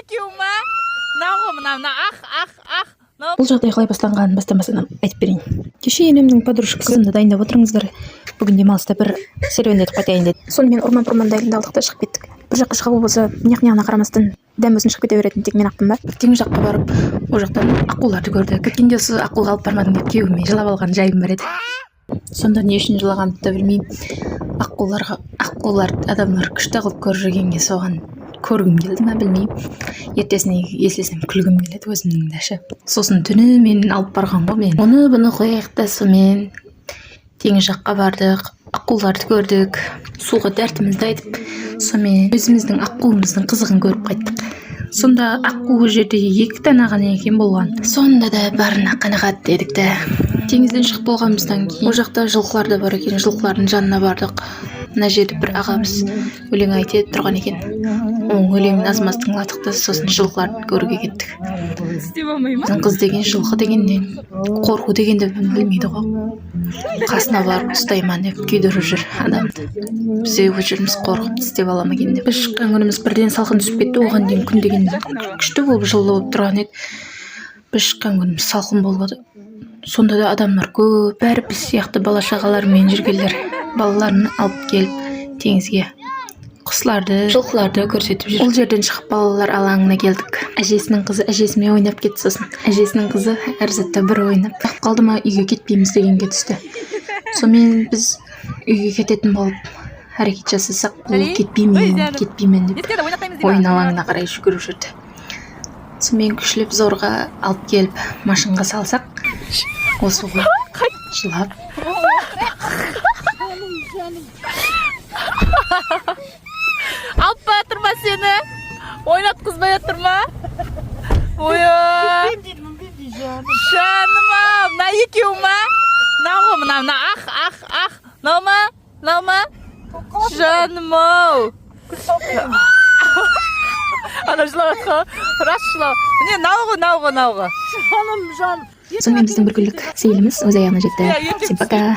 екеуі ма? Мына ах. Бұл жағдай қалай басталғанын бастамасынан айтып берейін. Кеше енемнің подружкасы қызымды дайындап отырыңыздар. Бүгін демалыста бір серуендетіп қайтайын деді. Сонымен орман дайындалдық та шығып кеттік. Бір жаққа шығу болса, неғына қарамастан дәм өзін шығып кете беретін тек мен ақпын ба. Теңіз жаққа барып, ол жақтан аққуларды көрді. Кеткенде осы аққулға алып бармадың деп күйеуіме жылап алған жайым бар еді. Сонда не үшін жылағанымды да білмеймін. Аққулар адамдар күшті қылып көріп жүргенге соған көргім келді ма білмеймін. Ертесіне еслесем күлгім келеді өзімнің дәші. Сосын түні мен алып барған ғой мен. Оны бұны қояйық та сонымен теңіз жаққа бардық, аққуларды көрдік, суға дәртімізді айтып, сонымен өзіміздің аққуымыздың қызығын көріп қайттық. Сонда аққу жерде 2 дана ғана екен болған. Сонда да барына қанағат дедік та. Теңізден шығып болғанымыздан кейін ол жақта жылқылар да бар екен, жылқылардың жанына бардық. Мына жерде бір ағамыз өлең айтып тұрған екен. Оның өлеңін аз-маз тыңдадық, сосын жылқыларды көруге кеттік. Біздің қыз деген жылқы дегеннен қорқу дегенді білмейді ғой. Қасына барып ұстайман деп күйдіріп жүр адамды. Біз жүрміз қорқып істеп аламын екен деп. Біз шыққан күніміз бірден салқын түсіп кетті. Оған дейін күн деген күшті болып жылы болып тұрған еді. Біз шыққан күніміз салқын болды. Сонда да адамдар көп, бәрі біз сияқты бала шағалармен жүргендер. Балаларын алып келіп теңізге құсларды, жылқыларды көрсетіп жүр. Ол жерден шығып балалар алаңына келдік. Әжесінің қызы әжесімен ойнап кетті, сосын әжесінің қызы әр затта бір ойнап қалды ма үйге кетпейміз дегенге түсті. Сонымен біз үйге кететін болып әрекет жасасақ, ол кетпеймін деп ойын алаңына қарай жүгіріп жүрді. Сонымен күшлеп зорға алып келіп машинға салсақ, осы ғой жылап. Алып бара тұрма сені? Ойнатқызбай тұрма? Ойой! Жаным ау, мына екеуі ма? Мына ах. Мынау ма? Жаным ау! Ана жылап жатқан, рас жылап. Міне науғы. Сонымен біздің бір күндік сейіліміз өз аяғына жетті. Всем пока.